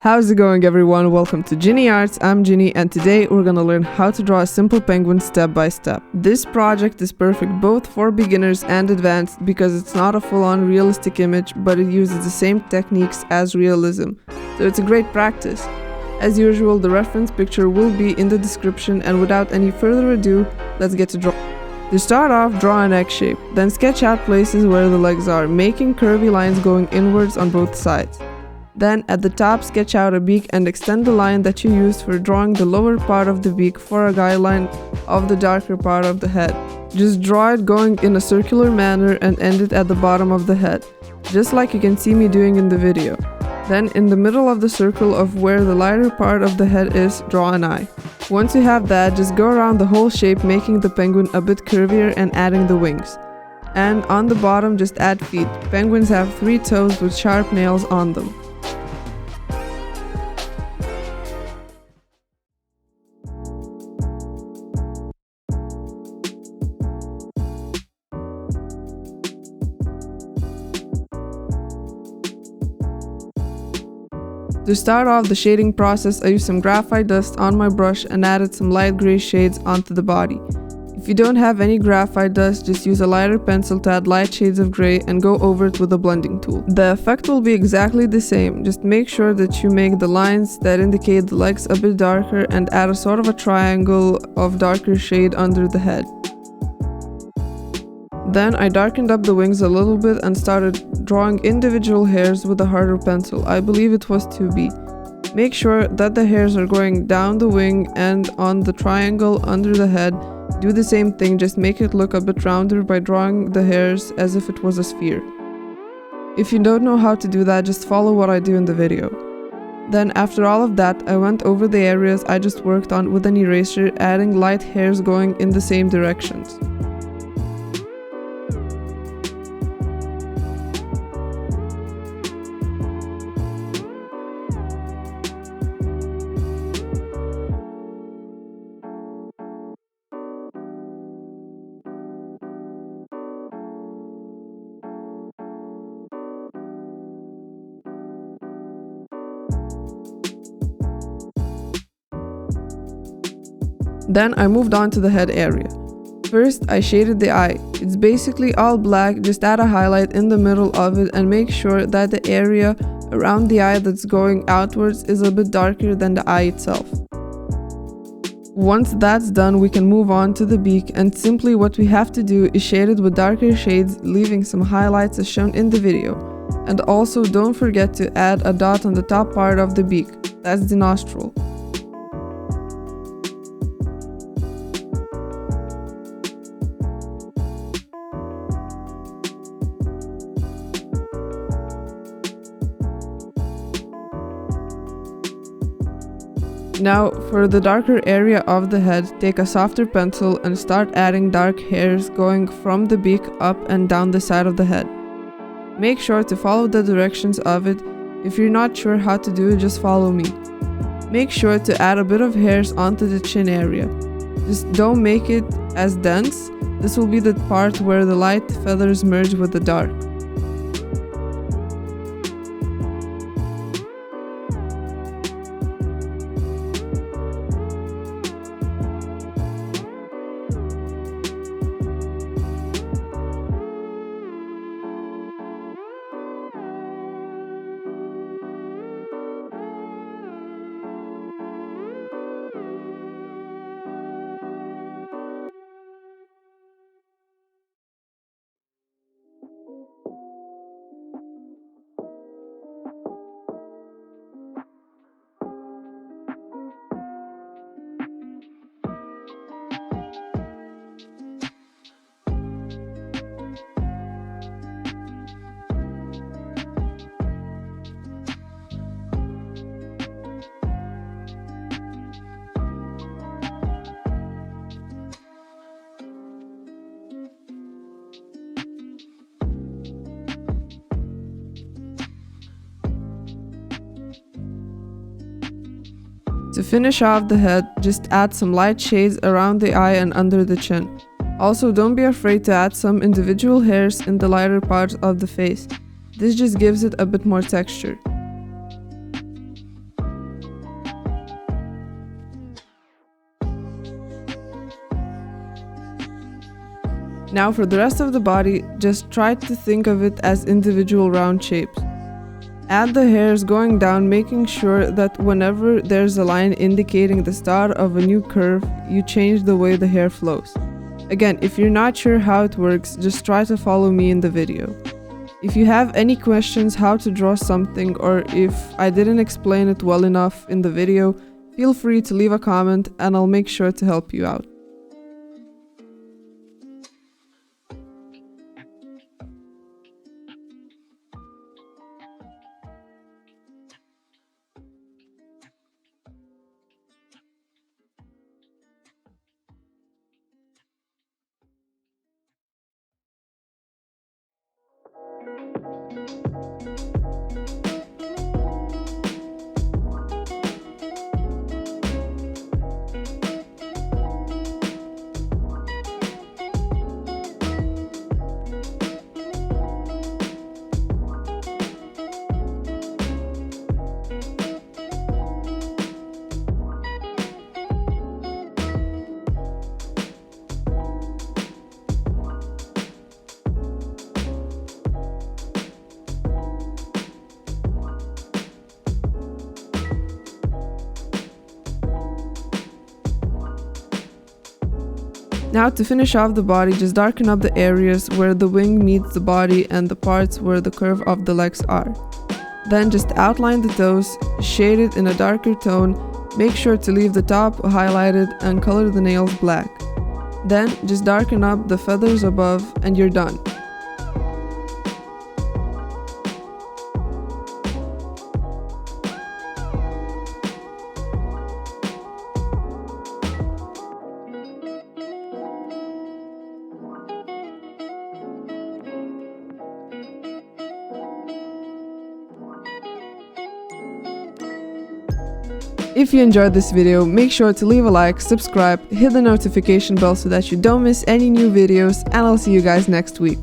How's it going, everyone? Welcome to Ginny Arts. I'm Ginny, and today we're gonna learn how to draw a simple penguin step by step. This project is perfect both for beginners and advanced because it's not a full-on realistic image, but it uses the same techniques as realism, so it's a great practice. As usual, the reference picture will be in the description, and without any further ado, let's get to draw. To start off, draw an egg shape, then sketch out places where the legs are, making curvy lines going inwards on both sides. Then, at the top, sketch out a beak and extend the line that you used for drawing the lower part of the beak for a guideline of the darker part of the head. Just draw it going in a circular manner and end it at the bottom of the head, just like you can see me doing in the video. Then, in the middle of the circle of where the lighter part of the head is, draw an eye. Once you have that, just go around the whole shape, making the penguin a bit curvier and adding the wings. And on the bottom, just add feet. Penguins have 3 toes with sharp nails on them. To start off the shading process, I used some graphite dust on my brush and added some light gray shades onto the body. If you don't have any graphite dust, just use a lighter pencil to add light shades of gray and go over it with a blending tool. The effect will be exactly the same, just make sure that you make the lines that indicate the legs a bit darker and add a sort of a triangle of darker shade under the head. Then I darkened up the wings a little bit and started drawing individual hairs with a harder pencil. I believe it was 2B. Make sure that the hairs are going down the wing and on the triangle under the head. Do the same thing, just make it look a bit rounder by drawing the hairs as if it was a sphere. If you don't know how to do that, just follow what I do in the video. Then after all of that, I went over the areas I just worked on with an eraser, adding light hairs going in the same directions. Then I moved on to the head area. First, I shaded the eye. It's basically all black, just add a highlight in the middle of it and make sure that the area around the eye that's going outwards is a bit darker than the eye itself. Once that's done, we can move on to the beak, and simply what we have to do is shade it with darker shades, leaving some highlights as shown in the video. And also don't forget to add a dot on the top part of the beak, that's the nostril. Now, for the darker area of the head, take a softer pencil and start adding dark hairs going from the beak up and down the side of the head. Make sure to follow the directions of it. If you're not sure how to do it, just follow me. Make sure to add a bit of hairs onto the chin area. Just don't make it as dense. This will be the part where the light feathers merge with the dark. To finish off the head, just add some light shades around the eye and under the chin. Also, don't be afraid to add some individual hairs in the lighter parts of the face. This just gives it a bit more texture. Now for the rest of the body, just try to think of it as individual round shapes. Add the hairs going down, making sure that whenever there's a line indicating the start of a new curve, you change the way the hair flows. Again, if you're not sure how it works, just try to follow me in the video. If you have any questions how to draw something, or if I didn't explain it well enough in the video, feel free to leave a comment and I'll make sure to help you out. Now to finish off the body, just darken up the areas where the wing meets the body and the parts where the curve of the legs are. Then just outline the toes, shade it in a darker tone, make sure to leave the top highlighted and color the nails black. Then just darken up the feathers above and you're done. If you enjoyed this video, make sure to leave a like, subscribe, hit the notification bell so that you don't miss any new videos, and I'll see you guys next week.